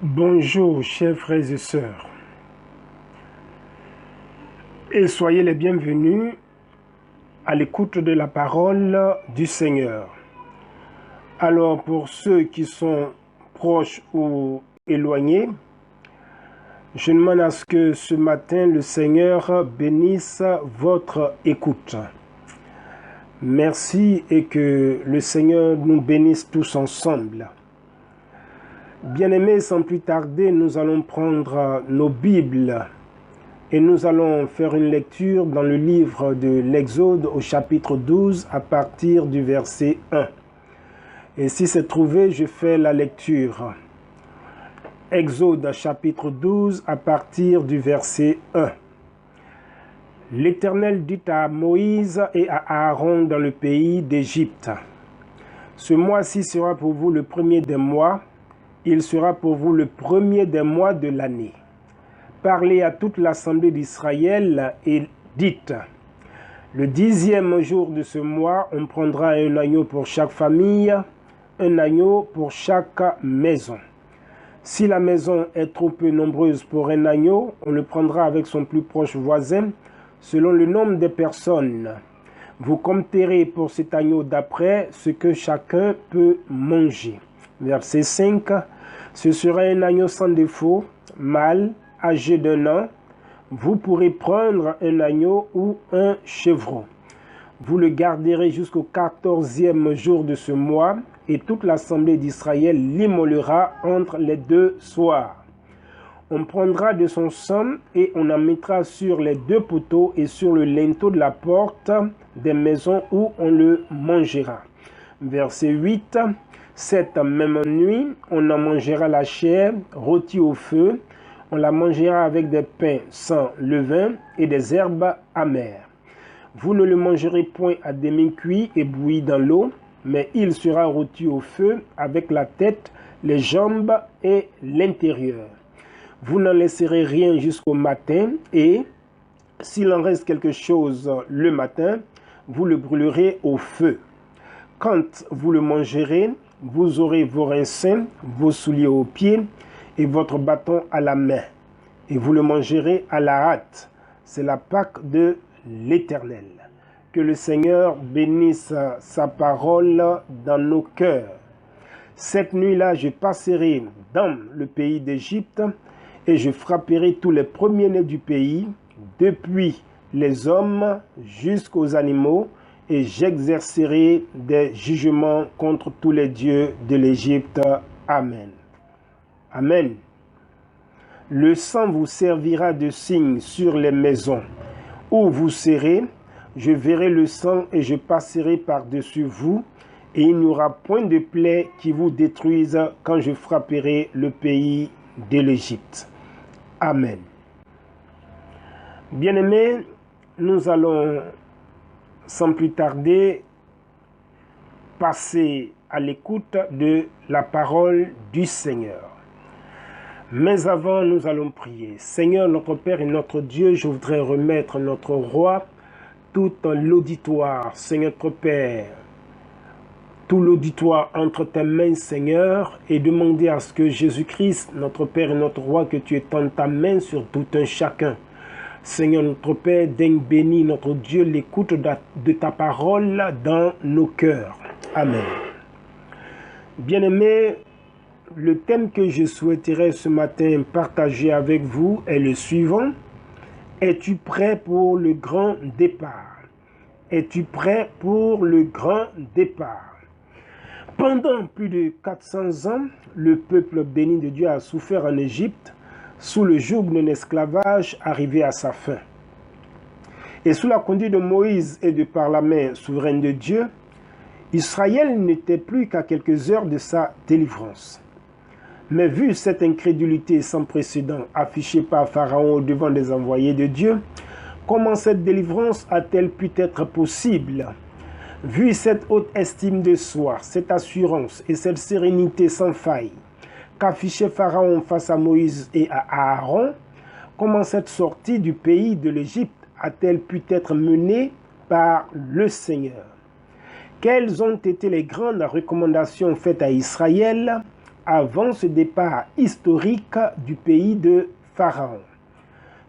Bonjour, chers frères et sœurs, et soyez les bienvenus à l'écoute de la parole du Seigneur. Alors, pour ceux qui sont proches ou éloignés, je demande à ce que ce matin, le Seigneur bénisse votre écoute. Merci et que le Seigneur nous bénisse tous ensemble. Bien-aimés, sans plus tarder, nous allons prendre nos Bibles et nous allons faire une lecture dans le livre de l'Exode au chapitre 12 à partir du verset 1. Et si c'est trouvé, je fais la lecture. Exode chapitre 12 à partir du verset 1. L'Éternel dit à Moïse et à Aaron dans le pays d'Égypte: Ce mois-ci sera pour vous le premier des mois, il sera pour vous le premier des mois de l'année. Parlez à toute l'assemblée d'Israël et dites: Le 10e jour de ce mois, on prendra un agneau pour chaque famille, un agneau pour chaque maison. Si la maison est trop peu nombreuse pour un agneau, on le prendra avec son plus proche voisin, selon le nombre des personnes. Vous compterez pour cet agneau d'après ce que chacun peut manger. Verset 5. Ce sera un agneau sans défaut, mâle, âgé d'1 an. Vous pourrez prendre un agneau ou un chevreau. Vous le garderez jusqu'au 14e jour de ce mois, et toute l'assemblée d'Israël l'immolera entre les deux soirs. On prendra de son sang et on en mettra sur les deux poteaux et sur le linteau de la porte des maisons où on le mangera. Verset 8. Cette même nuit, on en mangera la chair rôtie au feu. On la mangera avec des pains sans levain et des herbes amères. Vous ne le mangerez point à demi-cuit et bouilli dans l'eau, mais il sera rôti au feu avec la tête, les jambes et l'intérieur. Vous n'en laisserez rien jusqu'au matin, et s'il en reste quelque chose le matin, vous le brûlerez au feu. Quand vous le mangerez, vous aurez vos rincins, vos souliers aux pieds et votre bâton à la main, et vous le mangerez à la hâte. C'est la Pâque de l'Éternel. Que le Seigneur bénisse sa parole dans nos cœurs. Cette nuit-là, je passerai dans le pays d'Égypte, et je frapperai tous les premiers-nés du pays, depuis les hommes jusqu'aux animaux, et j'exercerai des jugements contre tous les dieux de l'Égypte. Amen. Amen. Le sang vous servira de signe sur les maisons où vous serez. Je verrai le sang et je passerai par-dessus vous, et il n'y aura point de plaie qui vous détruise quand je frapperai le pays de l'Égypte. Amen. Bien-aimés, nous allons sans plus tarder passer à l'écoute de la parole du Seigneur. Mais avant, nous allons prier. Seigneur, notre Père et notre Dieu, je voudrais remettre notre roi, tout l'auditoire, Seigneur notre Père, tout l'auditoire entre tes mains, Seigneur, et demander à ce que Jésus-Christ, notre Père et notre Roi, que tu étendes ta main sur tout un chacun. Seigneur notre Père, daigne bénir notre Dieu l'écoute de ta parole dans nos cœurs. Amen. Bien-aimés, le thème que je souhaiterais ce matin partager avec vous est le suivant. Es-tu prêt pour le grand départ? Es-tu prêt pour le grand départ? Pendant plus de 400 ans, le peuple béni de Dieu a souffert en Égypte sous le joug d'un esclavage arrivé à sa fin. Et sous la conduite de Moïse et de par la main souveraine de Dieu, Israël n'était plus qu'à quelques heures de sa délivrance. Mais vu cette incrédulité sans précédent affichée par Pharaon au devant des envoyés de Dieu, comment cette délivrance a-t-elle pu être possible? Vu cette haute estime de soi, cette assurance et cette sérénité sans faille qu'affichait Pharaon face à Moïse et à Aaron, comment cette sortie du pays de l'Égypte a-t-elle pu être menée par le Seigneur? Quelles ont été les grandes recommandations faites à Israël avant ce départ historique du pays de Pharaon.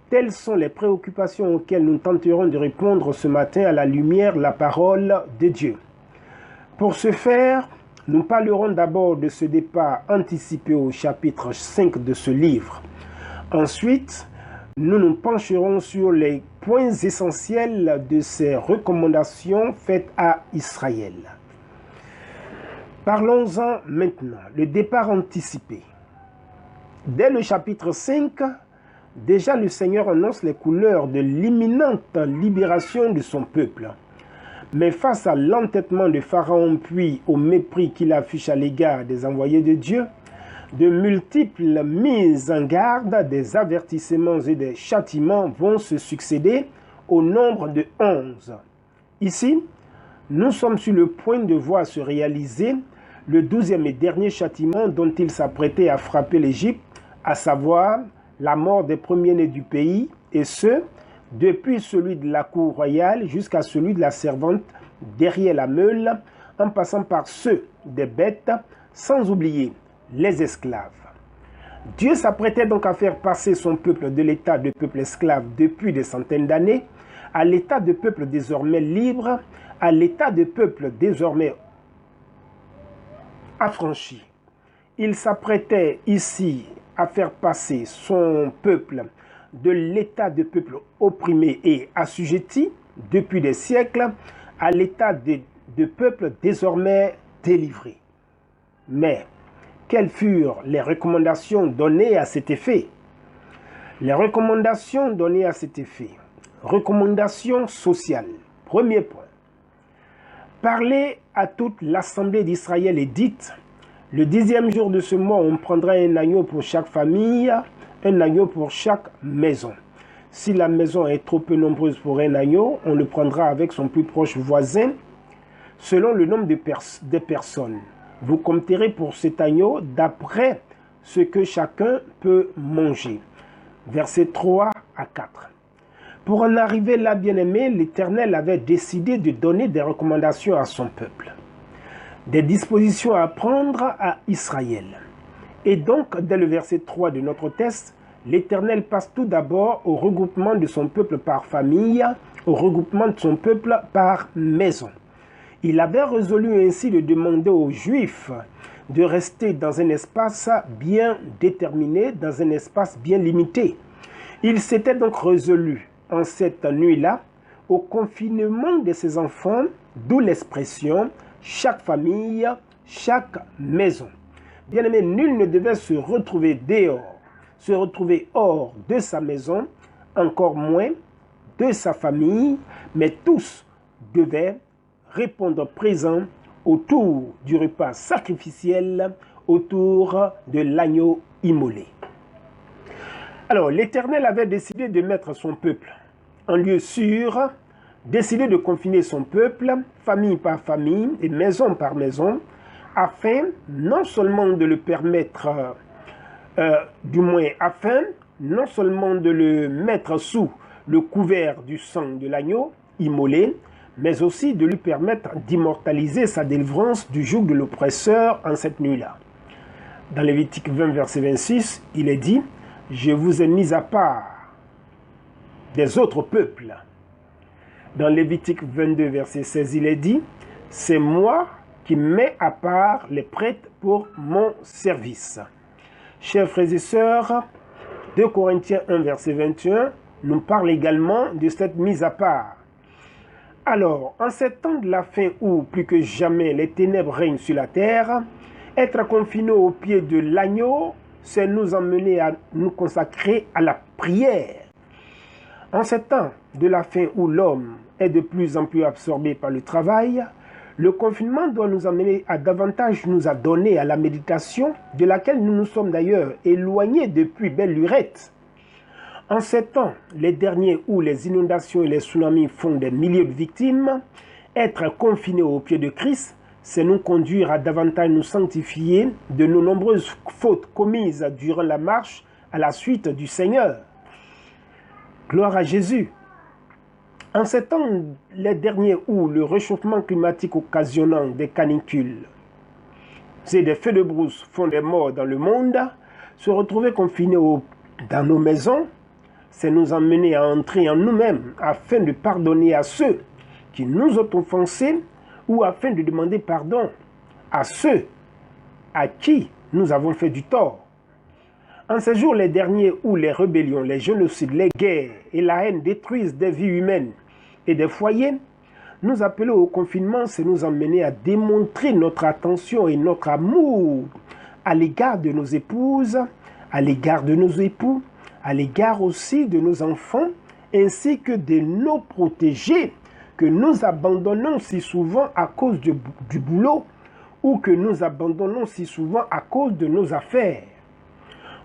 Telles sont les préoccupations auxquelles nous tenterons de répondre ce matin à la lumière de la parole de Dieu. Pour ce faire, nous parlerons d'abord de ce départ anticipé au chapitre 5 de ce livre. Ensuite, nous nous pencherons sur les points essentiels de ces recommandations faites à Israël. Parlons-en maintenant, le départ anticipé. Dès le chapitre 5, déjà le Seigneur annonce les couleurs de l'imminente libération de son peuple. Mais face à l'entêtement de Pharaon puis au mépris qu'il affiche à l'égard des envoyés de Dieu, de multiples mises en garde, des avertissements et des châtiments vont se succéder au nombre de 11. Ici, nous sommes sur le point de voir se réaliser le 12e et dernier châtiment dont il s'apprêtait à frapper l'Égypte, à savoir la mort des premiers-nés du pays, et ce, depuis celui de la cour royale jusqu'à celui de la servante derrière la meule, en passant par ceux des bêtes, sans oublier les esclaves. Dieu s'apprêtait donc à faire passer son peuple de l'état de peuple esclave depuis des centaines d'années à l'état de peuple désormais libre, à l'état de peuple désormais affranchi. Il s'apprêtait ici à faire passer son peuple de l'état de peuple opprimé et assujetti depuis des siècles à l'état de peuple désormais délivré. Mais quelles furent les recommandations données à cet effet? Les recommandations données à cet effet. Recommandations sociales. Premier point. Parlez à toute l'assemblée d'Israël et dites: le 10e jour de ce mois, on prendra un agneau pour chaque famille, un agneau pour chaque maison. Si la maison est trop peu nombreuse pour un agneau, on le prendra avec son plus proche voisin, selon le nombre des personnes. Vous compterez pour cet agneau d'après ce que chacun peut manger. Versets 3 à 4. Pour en arriver là, bien-aimé, l'Éternel avait décidé de donner des recommandations à son peuple, des dispositions à prendre à Israël. Et donc, dès le verset 3 de notre texte, l'Éternel passe tout d'abord au regroupement de son peuple par famille, au regroupement de son peuple par maison. Il avait résolu ainsi de demander aux Juifs de rester dans un espace bien déterminé, dans un espace bien limité. Il s'était donc résolu en cette nuit-là au confinement de ses enfants, d'où l'expression « chaque famille, chaque maison ». Bien-aimé, nul ne devait se retrouver dehors, se retrouver hors de sa maison, encore moins de sa famille, mais tous devaient répondre présent autour du repas sacrificiel, autour de l'agneau immolé. Alors, l'Éternel avait décidé de mettre son peuple en lieu sûr, décidé de confiner son peuple, famille par famille et maison par maison, afin non seulement de le permettre, afin non seulement de le mettre sous le couvert du sang de l'agneau immolé, mais aussi de lui permettre d'immortaliser sa délivrance du joug de l'oppresseur en cette nuit-là. Dans Lévitique 20, verset 26, il est dit: « Je vous ai mis à part des autres peuples. » Dans Lévitique 22, verset 16, il est dit: « C'est moi qui mets à part les prêtres pour mon service. » Chers frères et sœurs, 2 Corinthiens 1, verset 21, nous parle également de cette mise à part. Alors, en ces temps de la fin où, plus que jamais, les ténèbres règnent sur la terre, être confinés au pied de l'agneau, c'est nous emmener à nous consacrer à la prière. En ces temps de la fin où l'homme est de plus en plus absorbé par le travail, le confinement doit nous amener à davantage nous adonner à la méditation, de laquelle nous nous sommes d'ailleurs éloignés depuis belle lurette. En ces temps, les derniers où les inondations et les tsunamis font des milliers de victimes, être confinés au pied de Christ, c'est nous conduire à davantage nous sanctifier de nos nombreuses fautes commises durant la marche à la suite du Seigneur. Gloire à Jésus. En ces temps, les derniers où le réchauffement climatique occasionnant des canicules et des feux de brousse font des morts dans le monde, se retrouver confinés dans nos maisons, c'est nous emmener à entrer en nous-mêmes afin de pardonner à ceux qui nous ont offensés ou afin de demander pardon à ceux à qui nous avons fait du tort. En ces jours les derniers où les rébellions, les génocides, les guerres et la haine détruisent des vies humaines et des foyers, nous appeler au confinement, c'est nous emmener à démontrer notre attention et notre amour à l'égard de nos épouses, à l'égard de nos époux, à l'égard aussi de nos enfants, ainsi que de nos protégés que nous abandonnons si souvent à cause du boulot ou que nous abandonnons si souvent à cause de nos affaires.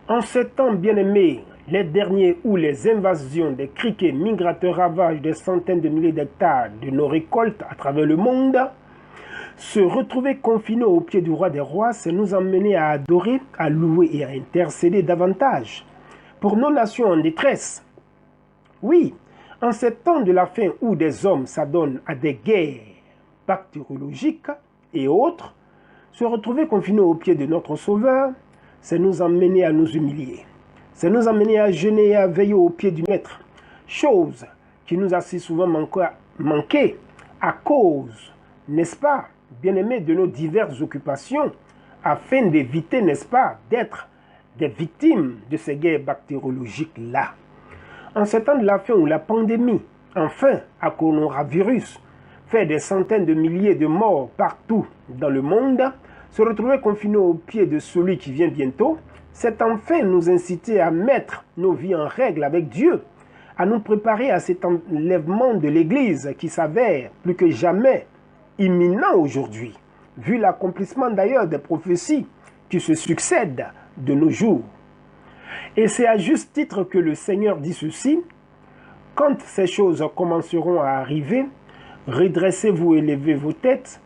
En ces temps bien-aimés, les derniers où les invasions des criquets migrateurs ravagent des centaines de milliers d'hectares de nos récoltes à travers le monde, se retrouver confinés au pied du roi des rois, c'est nous emmener à adorer, à louer et à intercéder davantage pour nos nations en détresse. Oui, en ces temps de la fin où des hommes s'adonnent à des guerres bactériologiques et autres, se retrouver confinés au pied de notre Sauveur, c'est nous emmener à nous humilier. C'est nous emmener à jeûner et à veiller au pied du Maître. Chose qui nous a si souvent manqué à cause, n'est-ce pas, bien-aimés, de nos diverses occupations, afin d'éviter, n'est-ce pas, d'être des victimes de ces guerres bactériologiques-là. En ces temps de la fin où la pandémie, enfin, à coronavirus, fait des centaines de milliers de morts partout dans le monde, se retrouver confinés au pied de celui qui vient bientôt, c'est enfin nous inciter à mettre nos vies en règle avec Dieu, à nous préparer à cet enlèvement de l'Église qui s'avère plus que jamais imminent aujourd'hui, vu l'accomplissement d'ailleurs des prophéties qui se succèdent de nos jours. Et c'est à juste titre que le Seigneur dit ceci: quand ces choses commenceront à arriver, redressez-vous et levez vos têtes,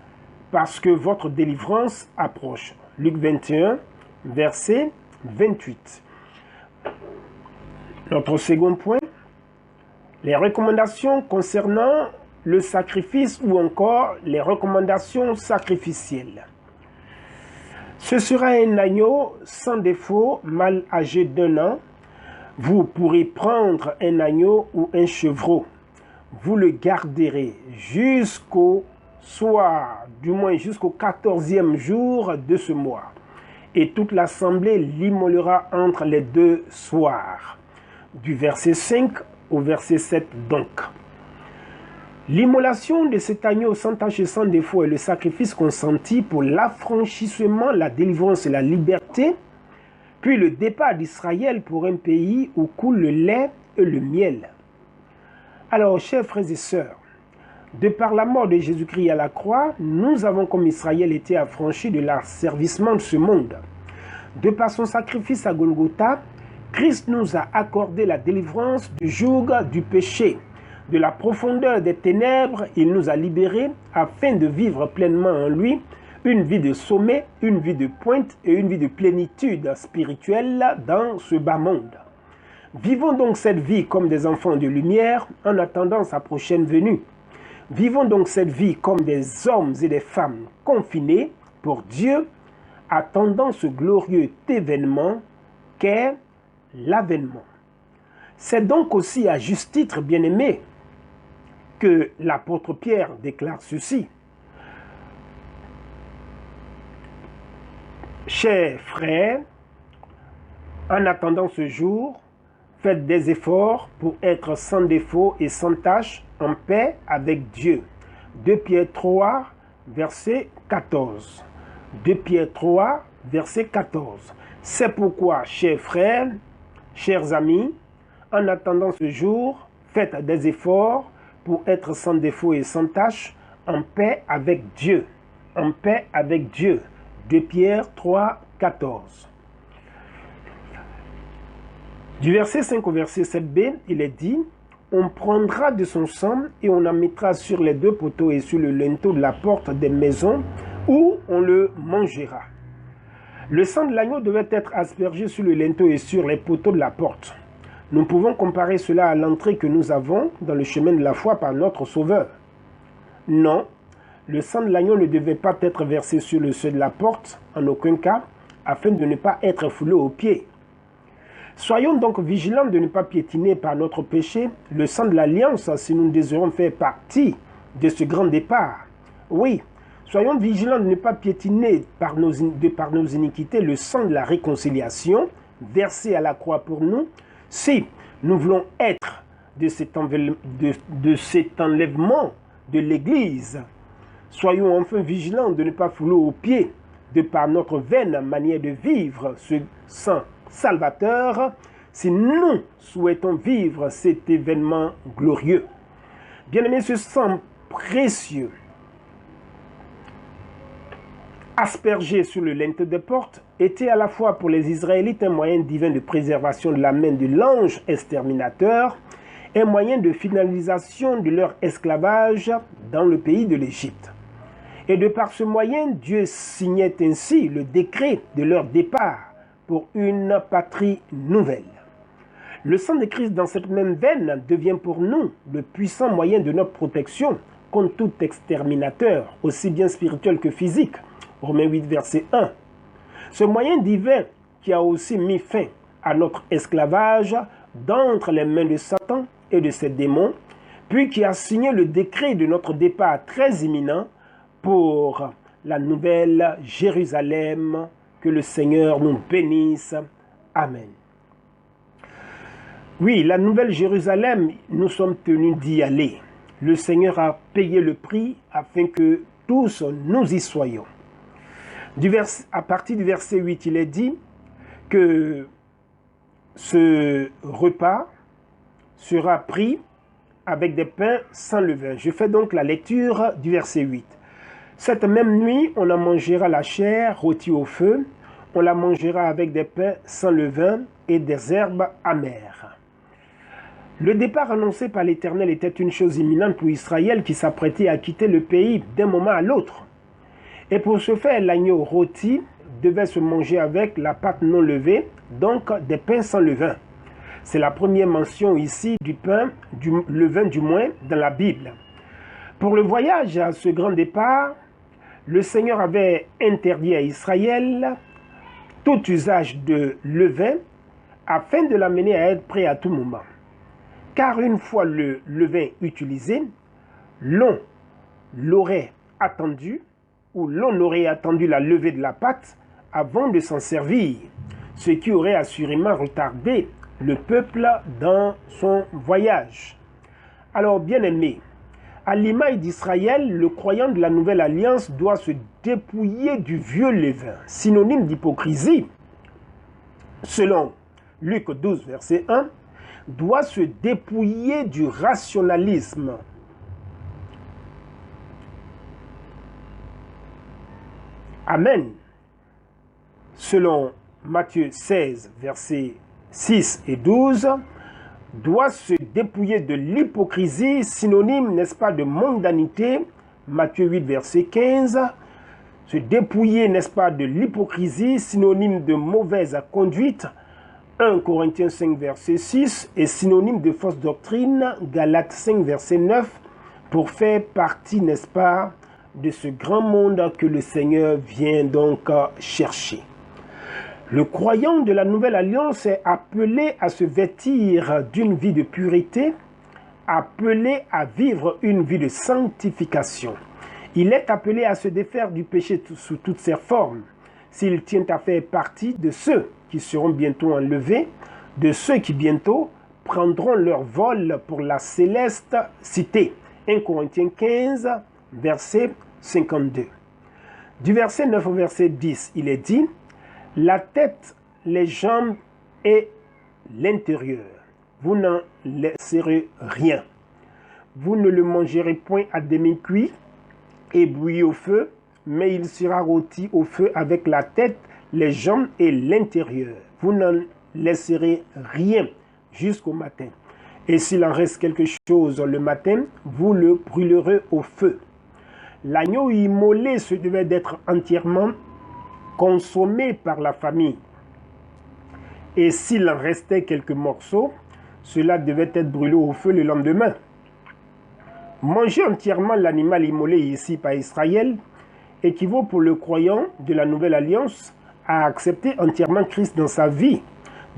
parce que votre délivrance approche. Luc 21, verset 28. Notre second point, les recommandations concernant le sacrifice ou encore les recommandations sacrificielles. Ce sera un agneau sans défaut, mâle âgé d'1 an. Vous pourrez prendre un agneau ou un chevreau. Vous le garderez jusqu'au soir, du moins jusqu'au 14e jour de ce mois. Et toute l'assemblée l'immolera entre les deux soirs. Du verset 5 au verset 7 donc. L'immolation de cet agneau sans tache et sans défaut est le sacrifice consenti pour l'affranchissement, la délivrance et la liberté, puis le départ d'Israël pour un pays où coule le lait et le miel. Alors, chers frères et sœurs, de par la mort de Jésus-Christ à la croix, nous avons comme Israël été affranchis de l'asservissement de ce monde. De par son sacrifice à Golgotha, Christ nous a accordé la délivrance du joug du péché. De la profondeur des ténèbres, il nous a libérés afin de vivre pleinement en lui une vie de sommet, une vie de pointe et une vie de plénitude spirituelle dans ce bas monde. Vivons donc cette vie comme des enfants de lumière en attendant sa prochaine venue. Vivons donc cette vie comme des hommes et des femmes confinés pour Dieu, attendant ce glorieux événement qu'est l'avènement. C'est donc aussi à juste titre, bien-aimé, que l'apôtre Pierre déclare ceci: chers frères, en attendant ce jour, faites des efforts pour être sans défaut et sans tache, en paix avec Dieu. 2 Pierre 3, verset 14. 2 Pierre 3, verset 14. C'est pourquoi, chers frères, chers amis, en attendant ce jour, faites des efforts pour être sans défaut et sans tache, en paix avec Dieu. En paix avec Dieu. 2 Pierre 3, 14. Du verset 5 au verset 7b, il est dit: on prendra de son sang et on en mettra sur les deux poteaux et sur le linteau de la porte des maisons où on le mangera. Le sang de l'agneau devait être aspergé sur le linteau et sur les poteaux de la porte. Nous pouvons comparer cela à l'entrée que nous avons dans le chemin de la foi par notre Sauveur. Non, Le sang de l'agneau ne devait pas être versé sur le seuil de la porte, en aucun cas, afin de ne pas être foulé aux pieds. Soyons donc vigilants de ne pas piétiner par notre péché le sang de l'alliance si nous désirons faire partie de ce grand départ. Oui, soyons vigilants de ne pas piétiner par nos iniquités le sang de la réconciliation versé à la croix pour nous, si nous voulons être de cet enlèvement de l'Église. Soyons enfin vigilants de ne pas fouler aux pieds, de par notre vaine manière de vivre, ce sang salvateur, si nous souhaitons vivre cet événement glorieux. Bien-aimés, ce sang précieux, aspergé sur le linteau de porte, était à la fois pour les Israélites un moyen divin de préservation de la main de l'ange exterminateur, un moyen de finalisation de leur esclavage dans le pays de l'Égypte. Et de par ce moyen, Dieu signait ainsi le décret de leur départ pour une patrie nouvelle. Le sang de Christ dans cette même veine devient pour nous le puissant moyen de notre protection contre tout exterminateur, aussi bien spirituel que physique. Romains 8, verset 1. Ce moyen divin qui a aussi mis fin à notre esclavage d'entre les mains de Satan et de ses démons, puis qui a signé le décret de notre départ très imminent pour la nouvelle Jérusalem. Que le Seigneur nous bénisse. Amen. Oui, la nouvelle Jérusalem, nous sommes tenus d'y aller. Le Seigneur a payé le prix afin que tous nous y soyons. À partir du verset 8, il est dit que ce repas sera pris avec des pains sans levain. Je fais donc la lecture du verset 8. Cette même nuit, on en mangera la chair rôtie au feu, on la mangera avec des pains sans levain et des herbes amères. Le départ annoncé par l'Éternel était une chose imminente pour Israël qui s'apprêtait à quitter le pays d'un moment à l'autre. Et pour ce faire, l'agneau rôti devait se manger avec la pâte non levée, donc des pains sans levain. C'est la première mention ici du pain, du levain du moins, dans la Bible. Pour le voyage à ce grand départ, le Seigneur avait interdit à Israël tout usage de levain afin de l'amener à être prêt à tout moment. Car une fois le levain utilisé, l'on l'aurait attendu ou l'on aurait attendu la levée de la pâte avant de s'en servir, ce qui aurait assurément retardé le peuple dans son voyage. Alors, bien-aimés, à l'image d'Israël, le croyant de la nouvelle alliance doit se dépouiller du vieux levain, synonyme d'hypocrisie. Selon Luc 12, verset 1, doit se dépouiller du rationalisme. Amen. Selon Matthieu 16, versets 6 et 12, doit se dépouiller de l'hypocrisie, synonyme, n'est-ce pas, de mondanité. Matthieu 8, verset 15. Se dépouiller, n'est-ce pas, de l'hypocrisie, synonyme de mauvaise conduite. 1 Corinthiens 5, verset 6. Et synonyme de fausse doctrine. Galates 5, verset 9. Pour faire partie, n'est-ce pas, de ce grand monde que le Seigneur vient donc chercher. Le croyant de la nouvelle alliance est appelé à se vêtir d'une vie de pureté, appelé à vivre une vie de sanctification. Il est appelé à se défaire du péché sous toutes ses formes, s'il tient à faire partie de ceux qui seront bientôt enlevés, de ceux qui bientôt prendront leur vol pour la céleste cité. 1 Corinthiens 15, verset 52. Du verset 9 au verset 10, il est dit: la tête, les jambes et l'intérieur, vous n'en laisserez rien. Vous ne le mangerez point à demi-cuit et bouilli au feu, mais il sera rôti au feu avec la tête, les jambes et l'intérieur. Vous n'en laisserez rien jusqu'au matin. Et s'il en reste quelque chose le matin, vous le brûlerez au feu. L'agneau immolé se devait d'être entièrement consommé par la famille. Et s'il en restait quelques morceaux, cela devait être brûlé au feu le lendemain. Manger entièrement l'animal immolé ici par Israël équivaut pour le croyant de la Nouvelle Alliance à accepter entièrement Christ dans sa vie,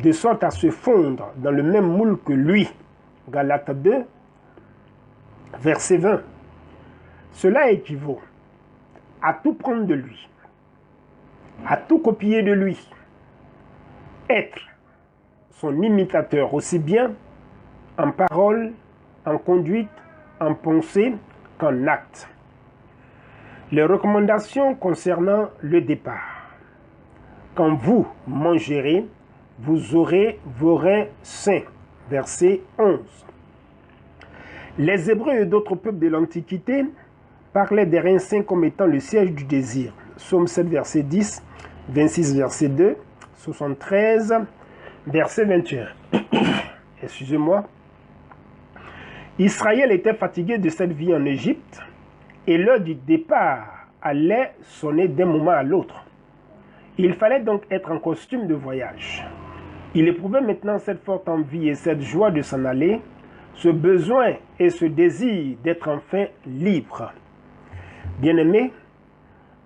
de sorte à se fondre dans le même moule que lui. Galates 2, verset 20. Cela équivaut à tout prendre de lui, à tout copier de lui, être son imitateur aussi bien en parole, en conduite, en pensée qu'en acte. Les recommandations concernant le départ. Quand vous mangerez, vous aurez vos reins sains. Verset 11. Les Hébreux et d'autres peuples de l'Antiquité parlaient des reins sains comme étant le siège du désir. Psaume 7, verset 10, 26, verset 2, 73, verset 21. Excusez-moi. Israël était fatigué de cette vie en Égypte et l'heure du départ allait sonner d'un moment à l'autre. Il fallait donc être en costume de voyage. Il éprouvait maintenant cette forte envie et cette joie de s'en aller, ce besoin et ce désir d'être enfin libre. Bien-aimé,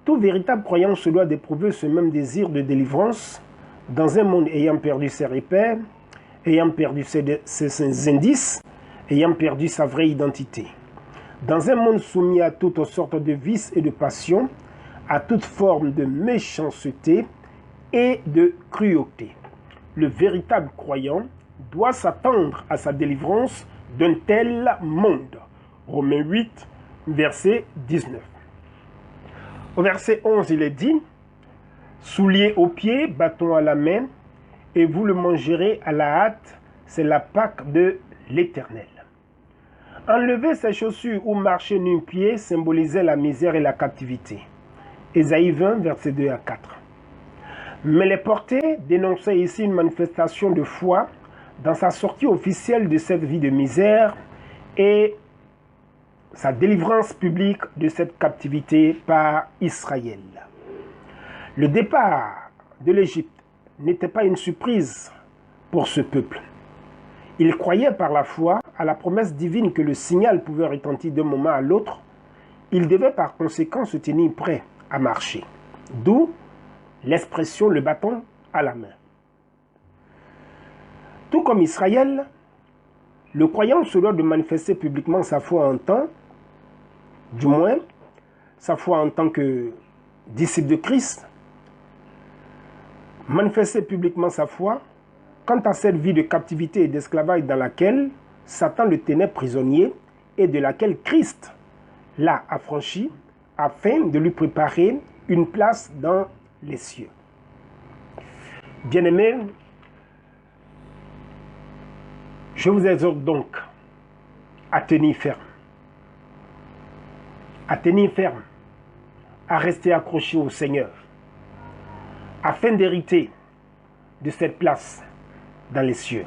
tout véritable croyant se doit d'éprouver ce même désir de délivrance dans un monde ayant perdu ses repères, ayant perdu ses indices, ayant perdu sa vraie identité. Dans un monde soumis à toutes sortes de vices et de passions, à toute forme de méchanceté et de cruauté. Le véritable croyant doit s'attendre à sa délivrance d'un tel monde. Romains 8, verset 19. Au verset 11, il est dit, « Souliers aux pieds, bâton à la main, et vous le mangerez à la hâte, c'est la Pâque de l'Éternel. » Enlever ses chaussures ou marcher nu-pieds symbolisait la misère et la captivité. Ésaïe 20, versets 2 à 4. Mais les porter dénonçaient ici une manifestation de foi dans sa sortie officielle de cette vie de misère et sa délivrance publique de cette captivité par Israël. Le départ de l'Égypte n'était pas une surprise pour ce peuple. Il croyait par la foi à la promesse divine que le signal pouvait retentir d'un moment à l'autre. Il devait par conséquent se tenir prêt à marcher. D'où l'expression le bâton à la main. Tout comme Israël, le croyant se doit de manifester publiquement sa foi en temps, du moins sa foi en tant que disciple de Christ, manifester publiquement sa foi quant à cette vie de captivité et d'esclavage dans laquelle Satan le tenait prisonnier et de laquelle Christ l'a affranchi afin de lui préparer une place dans les cieux. Bien-aimés, je vous exhorte donc à tenir ferme. À tenir ferme, à rester accroché au Seigneur, afin d'hériter de cette place dans les cieux,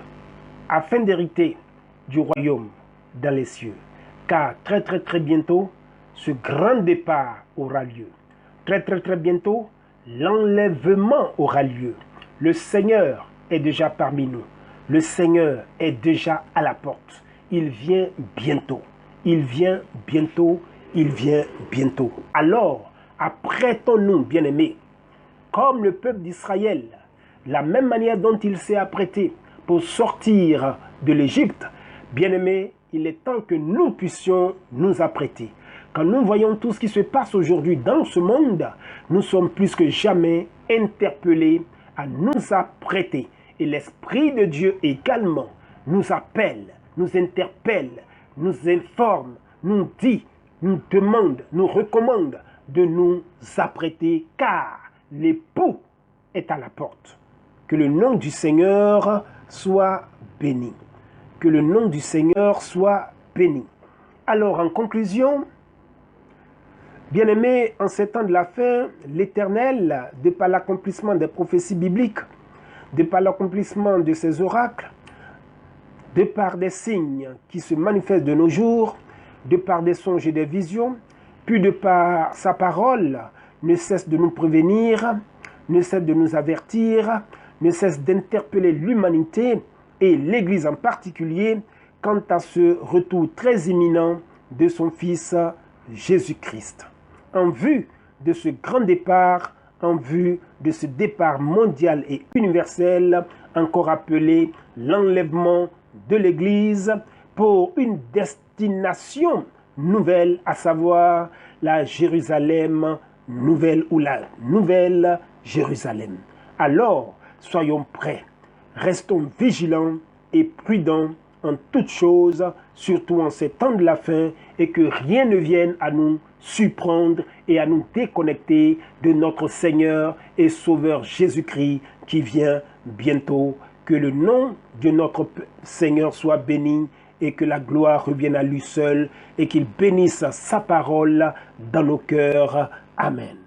afin d'hériter du royaume dans les cieux. Car très bientôt, ce grand départ aura lieu. Très bientôt, l'enlèvement aura lieu. Le Seigneur est déjà parmi nous. Le Seigneur est déjà à la porte. Il vient bientôt. Il vient bientôt. Il vient bientôt. Alors, apprêtons-nous, bien-aimés, comme le peuple d'Israël, la même manière dont il s'est apprêté pour sortir de l'Égypte, bien-aimés, il est temps que nous puissions nous apprêter. Quand nous voyons tout ce qui se passe aujourd'hui dans ce monde, nous sommes plus que jamais interpellés à nous apprêter. Et l'Esprit de Dieu également nous appelle, nous interpelle, nous informe, nous dit, nous demande, nous recommande de nous apprêter car l'époux est à la porte. Que le nom du Seigneur soit béni. Que le nom du Seigneur soit béni. Alors en conclusion, bien-aimés, en ces temps de la fin, l'Éternel, de par l'accomplissement des prophéties bibliques, de par l'accomplissement de ses oracles, de par des signes qui se manifestent de nos jours, de par des songes et des visions, puis de par sa parole, ne cesse de nous prévenir, ne cesse de nous avertir, ne cesse d'interpeller l'humanité et l'Église en particulier quant à ce retour très imminent de son Fils Jésus-Christ. En vue de ce grand départ, en vue de ce départ mondial et universel, encore appelé l'enlèvement de l'Église, pour une destination nouvelle, à savoir la Jérusalem nouvelle ou la nouvelle Jérusalem. Alors, soyons prêts, restons vigilants et prudents en toutes choses, surtout en ces temps de la fin, et que rien ne vienne à nous surprendre et à nous déconnecter de notre Seigneur et Sauveur Jésus-Christ qui vient bientôt. Que le nom de notre Seigneur soit béni et que la gloire revienne à lui seul et qu'il bénisse sa parole dans nos cœurs. Amen.